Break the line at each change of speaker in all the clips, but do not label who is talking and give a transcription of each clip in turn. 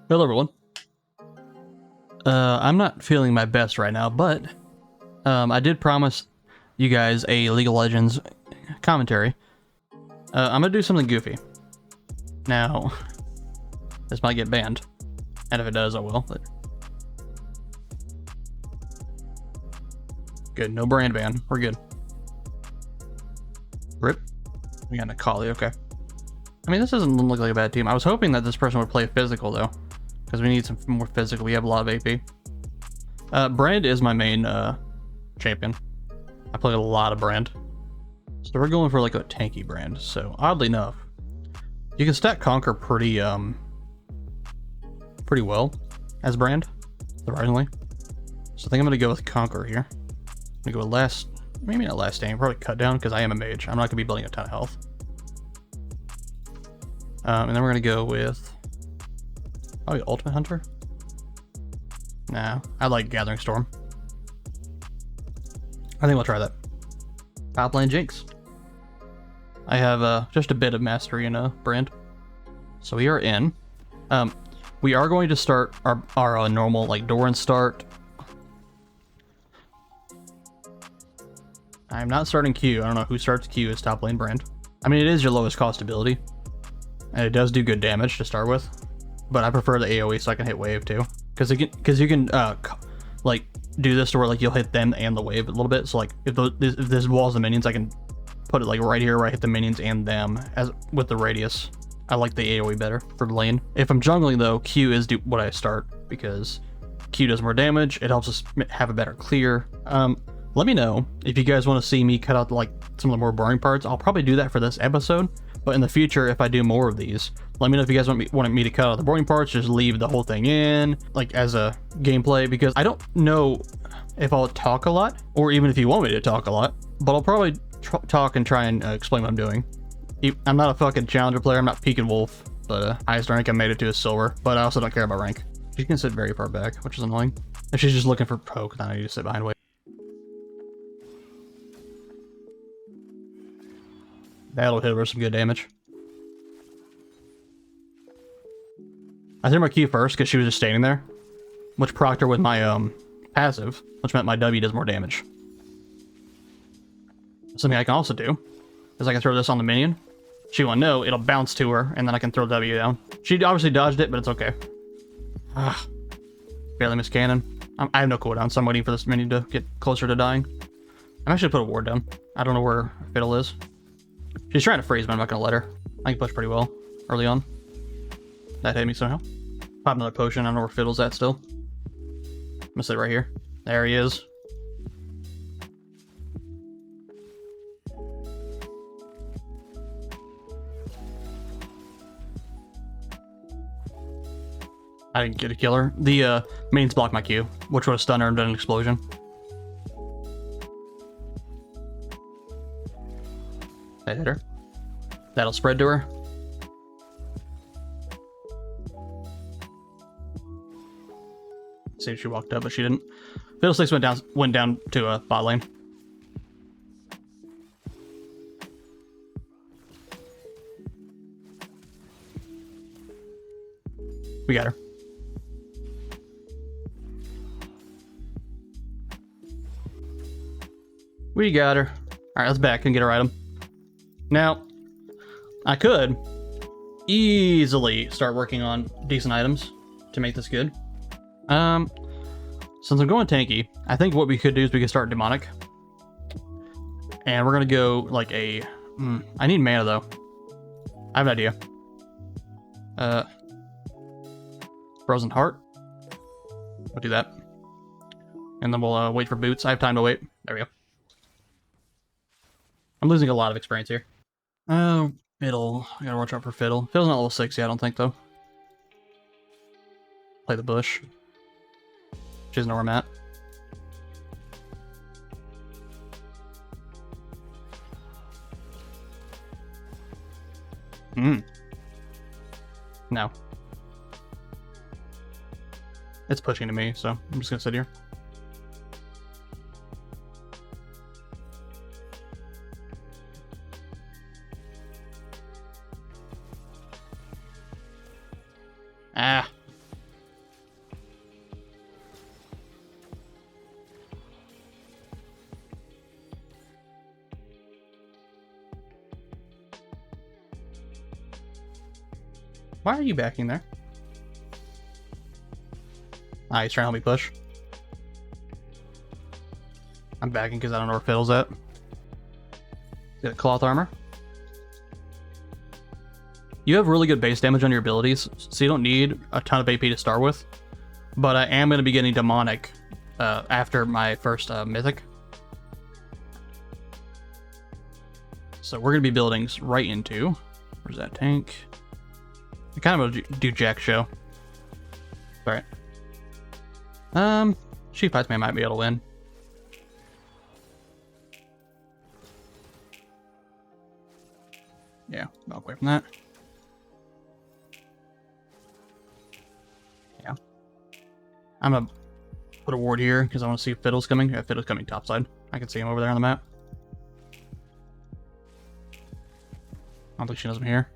Hello everyone. I'm not feeling my best right now, but I did promise you guys a League of Legends commentary. I'm gonna do something goofy. Now, this might get banned, and if it does, I will. But good, no brand ban. We're good. Rip. We got Akali. Okay. I mean, this doesn't look like a bad team. I was hoping that this person would play physical though, because we need some more physical. We have a lot of AP. Brand is my main champion. I play a lot of Brand. So we're going for like a tanky Brand. So oddly enough, you can stack Conquer pretty well as Brand, surprisingly. So I think I'm gonna go with Conquer here. I'm gonna go with maybe not last stand, probably cut down because I am a mage. I'm not gonna be building a ton of health. And then we're gonna go with probably Ultimate Hunter. Nah, I like Gathering Storm. I think we'll try that. Top lane Jinx. I have just a bit of mastery in Brand. So we are in. We are going to start our normal like Doran start. I'm not starting Q. I don't know who starts Q as top lane Brand. I mean, it is your lowest cost ability, and it does do good damage to start with. But I prefer the AoE so I can hit wave too, because you can like do this to where like you'll hit them and the wave a little bit. So like if there's walls of minions, I can put it like right here where I hit the minions and them as with the radius. I like the AoE better for the lane. If I'm jungling though, Q is what I start because Q does more damage. It helps us have a better clear. Let me know if you guys want to see me cut out like some of the more boring parts. I'll probably do that for this episode, but in the future, if I do more of these, let me know if you guys want me to cut out the boring parts, just leave the whole thing in, like as a gameplay, because I don't know if I'll talk a lot, or even if you want me to talk a lot, but I'll probably talk and try and explain what I'm doing. I'm not a fucking challenger player, I'm not Pekin Wolf, but highest rank I made it to is silver, but I also don't care about rank. She can sit very far back, which is annoying. If she's just looking for poke, then I need to sit behind wave. That'll hit her some good damage. I threw my Q first because she was just standing there, which procced her with my passive, which meant my W does more damage. Something I can also do is I can throw this on the minion. She won't know, it'll bounce to her, and then I can throw W down. She obviously dodged it, but it's okay. Barely missed cannon. I have no cooldown, so I'm waiting for this minion to get closer to dying. I'm actually put a ward down. I don't know where Fiddle is. She's trying to freeze, but I'm not gonna let her. I can push pretty well early on. That hit me somehow. Pop another potion. I don't know where Fiddle's at still. I'm gonna sit right here. There he is. I didn't get a killer. The minions blocked my Q, which would have stunned her and done an explosion. That hit her. That'll spread to her. See if she walked up, but she didn't. Fiddlesticks went down to a bot lane. We got her. We got her. Alright, let's back and get her item. Now, I could easily start working on decent items to make this good. Since I'm going tanky, I think what we could do is we could start demonic. And we're gonna go like a... I need mana though. I have an idea. Frozen Heart. We'll do that. And then we'll wait for boots. I have time to wait. There we go. I'm losing a lot of experience here. Oh, Fiddle. I gotta watch out for Fiddle. Fiddle's not level 6 yet, I don't think, though. Play the bush. She doesn't know where I'm at. No. It's pushing to me, so I'm just gonna sit here. Ah. Why are you backing there? Ah, he's trying to help me push. I'm backing because I don't know where Fiddle's at. Got cloth armor. You have really good base damage on your abilities, so you don't need a ton of AP to start with. But I am going to be getting demonic after my first mythic. So we're going to be building right into... Where's that tank? I kind of want to do Jack show. Alright. Chief Pikeman might be able to win. Yeah, walk away from that. Yeah. I'm gonna put a ward here because I want to see if Fiddle's coming. Yeah, Fiddle's coming topside. I can see him over there on the map. I don't think she knows I'm here.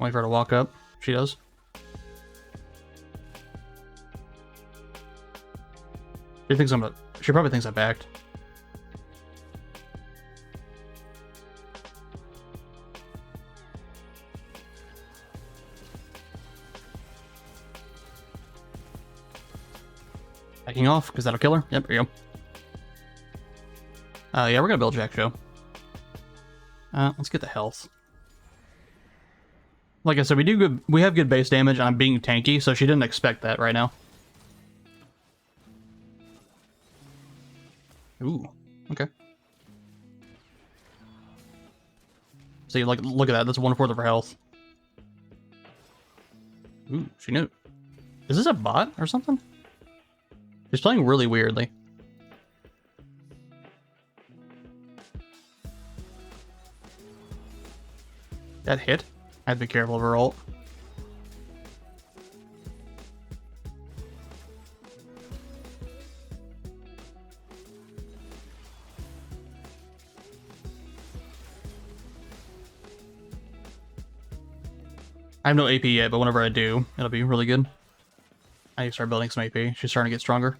Wait for her to walk up. She does. She thinks I'm she probably thinks I backed. Backing off, because that'll kill her. Yep, there you go. Yeah, we're gonna build Jack Show. Let's get the health. Like I said, we have good base damage, and I'm being tanky, so she didn't expect that right now. Ooh, okay. See, like, look at that. That's 1/4 of her health. Ooh, she knew. Is this a bot or something? She's playing really weirdly. That hit? I have to be careful of her ult. I have no AP yet, but whenever I do, it'll be really good. I need to start building some AP. She's starting to get stronger.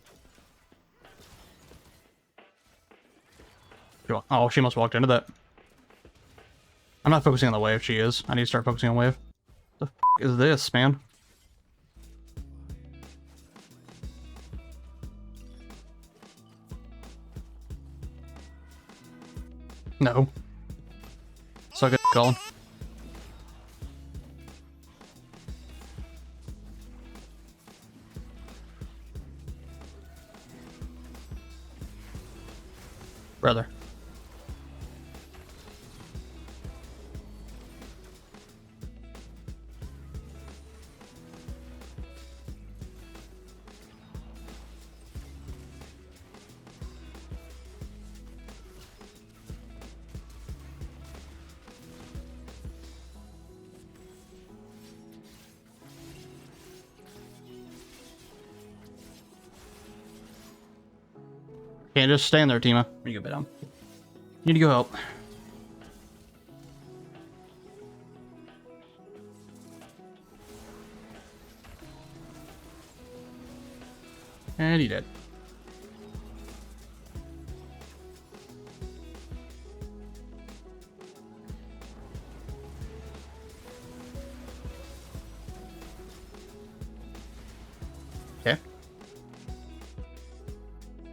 Oh, she must have walked into that. I'm not focusing on the wave, she is. I need to start focusing on wave. The f is this, man? No. Suck it, Colin. Brother. Can't just stand there, Tima. You go, down. You need to go help. And he did. Okay.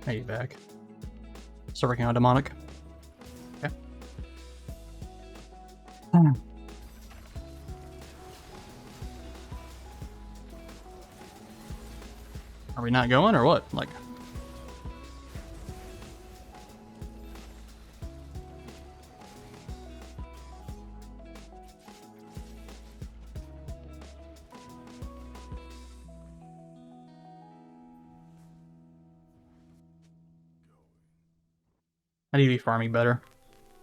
Now you back. Start working on demonic. Okay. Are we not going or what? Like, I need to be farming better.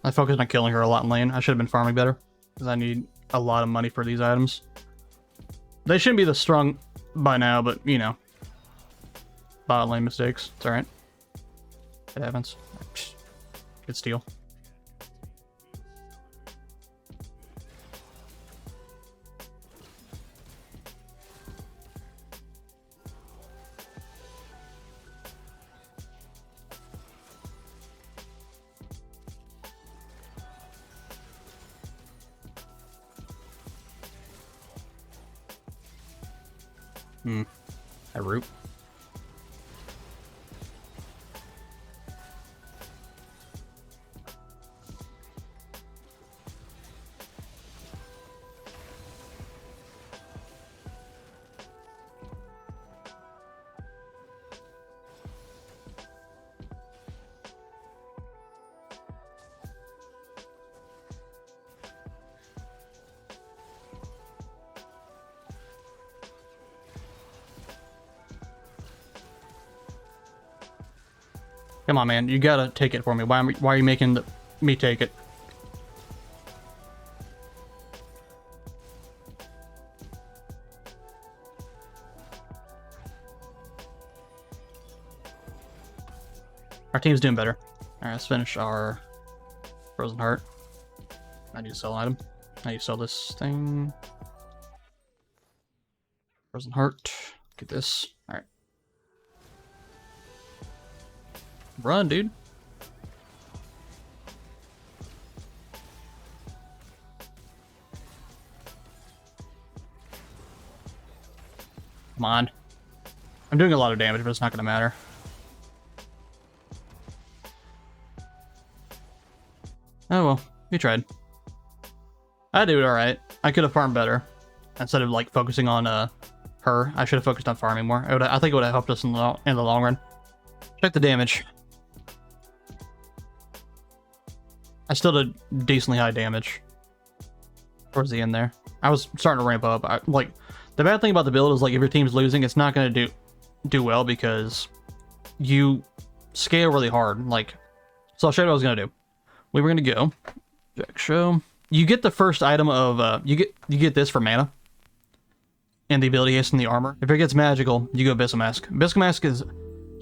I focused on killing her a lot in lane. I should have been farming better because I need a lot of money for these items. They shouldn't be this strong by now, but you know, bot lane mistakes. It's alright. It happens. Good steal. A root. Come on, man. You gotta take it for me. Why are you making me take it? Our team's doing better. Alright, let's finish our Frozen Heart. I need to sell an item. I need to sell this thing. Frozen Heart. Get this. Alright. Run, dude. Come on. I'm doing a lot of damage, but it's not going to matter. Oh well, we tried. I did alright. I could have farmed better. Instead of like focusing on her, I should have focused on farming more. I think it would have helped us in the long run. Check the damage. I still did decently high damage towards the end there. I was starting to ramp up. The bad thing about the build is like if your team's losing, it's not going to do well because you scale really hard. Like, so I'll show you what I was going to do. We were going to go Jack show. You get the first item of you get this for mana and the ability haste and the armor. If it gets magical, you go Abyssal Mask. Abyssal Mask is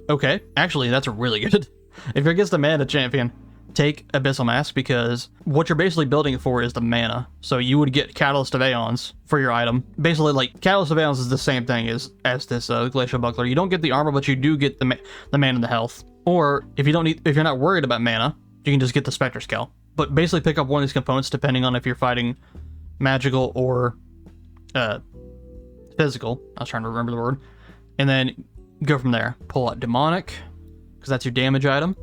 okay. Actually, that's really good. If it gets the mana champion, take Abyssal Mask because what you're basically building it for is the mana. So you would get Catalyst of Aeons for your item. Basically, like Catalyst of Aeons is the same thing as this Glacial Buckler. You don't get the armor, but you do get the mana and the health. Or if you're not worried about mana, you can just get the Spectre Scale. But basically pick up one of these components depending on if you're fighting magical or physical. I was trying to remember the word. And then go from there. Pull out Demonic, because that's your damage item.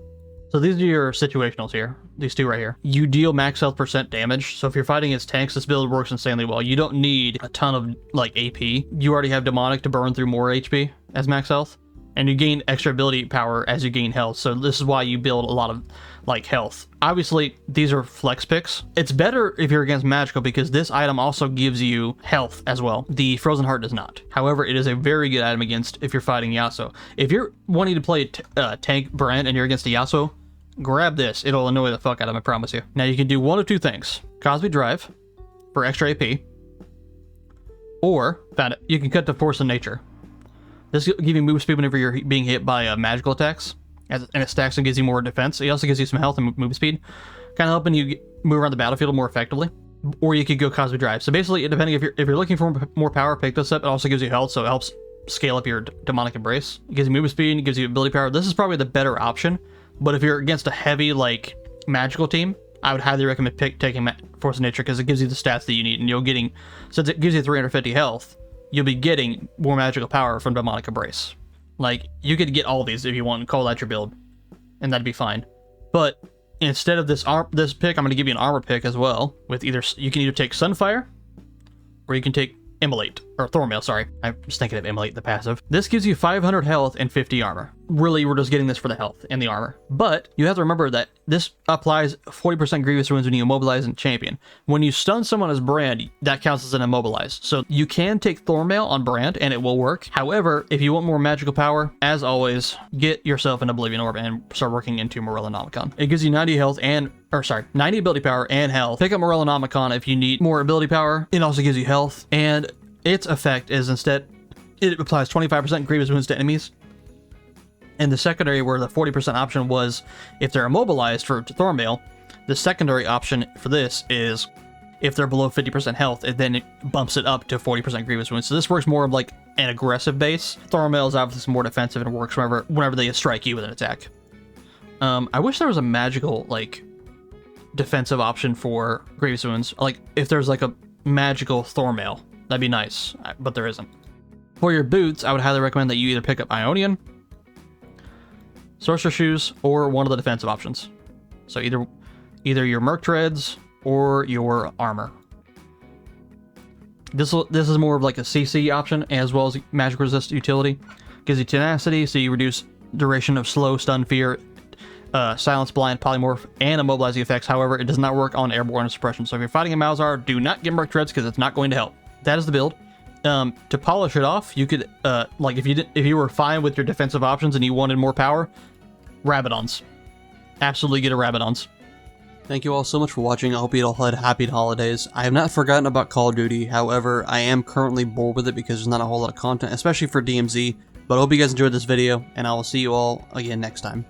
So these are your situationals here. These two right here. You deal max health % damage. So if you're fighting against tanks, this build works insanely well. You don't need a ton of like AP. You already have Demonic to burn through more HP as max health. And you gain extra ability power as you gain health. So this is why you build a lot of like health. Obviously, these are flex picks. It's better if you're against magical because this item also gives you health as well. The Frozen Heart does not. However, it is a very good item against if you're fighting Yasuo. If you're wanting to play tank Brand and you're against a Yasuo, grab this. It'll annoy the fuck out of him, I promise you. Now you can do one of two things. Cosmic Drive for extra AP. Or, found it, you can cut to Force of Nature. This will give you move speed whenever you're being hit by magical attacks, and it stacks and gives you more defense. It also gives you some health and move speed, kind of helping you move around the battlefield more effectively. Or you could go Cosmic Drive. So basically, depending if you're looking for more power, pick this up. It also gives you health, so it helps scale up your Demonic Embrace. It gives you move speed, it gives you ability power. This is probably the better option, but if you're against a heavy like magical team, I would highly recommend taking Force of Nature because it gives you the stats that you need, and since it gives you 350 health. You'll be getting more magical power from Demonic Embrace. Like, you could get all these if you want and call that your build, and that'd be fine. But instead of this pick, I'm going to give you an armor pick as well. With you can either take Sunfire, or you can take Immolate, or Thornmail, sorry. I was thinking of Immolate, the passive. This gives you 500 health and 50 armor. Really, we're just getting this for the health and the armor. But you have to remember that this applies 40% Grievous Wounds when you immobilize and champion. When you stun someone as Brand, that counts as an immobilize. So you can take Thornmail on Brand and it will work. However, if you want more magical power, as always, get yourself an Oblivion Orb and start working into Morellonomicon. It gives you 90 health 90 ability power and health. Pick up Morellonomicon if you need more ability power. It also gives you health, and its effect is instead, it applies 25% Grievous Wounds to enemies. And the secondary, where the 40% option was if they're immobilized for Thornmail, the secondary option for this is if they're below 50% health, and then it bumps it up to 40% Grievous Wounds. So this works more of like an aggressive base. Thornmail is obviously more defensive and works whenever they strike you with an attack. I wish there was a magical like defensive option for Grievous Wounds. Like if there's like a magical Thornmail, that'd be nice, but there isn't. For your boots, I would highly recommend that you either pick up Ionian, Sorcerer Shoes, or one of the defensive options. So either your Merc Treads or your armor. This is more of like a CC option as well as magic resist utility. Gives you tenacity, so you reduce duration of slow, stun, fear, silence, blind, polymorph, and immobilizing effects. However, it does not work on airborne suppression. So if you're fighting a Malzahar, do not get Merc Treads because it's not going to help. That is the build. To polish it off, you could like if you were fine with your defensive options and you wanted more power, Rabadons. Absolutely get a Rabadons. Thank you all so much for watching. I hope you all had happy holidays. I have not forgotten about Call of Duty. However, I am currently bored with it because there's not a whole lot of content, especially for DMZ. But I hope you guys enjoyed this video, and I will see you all again next time.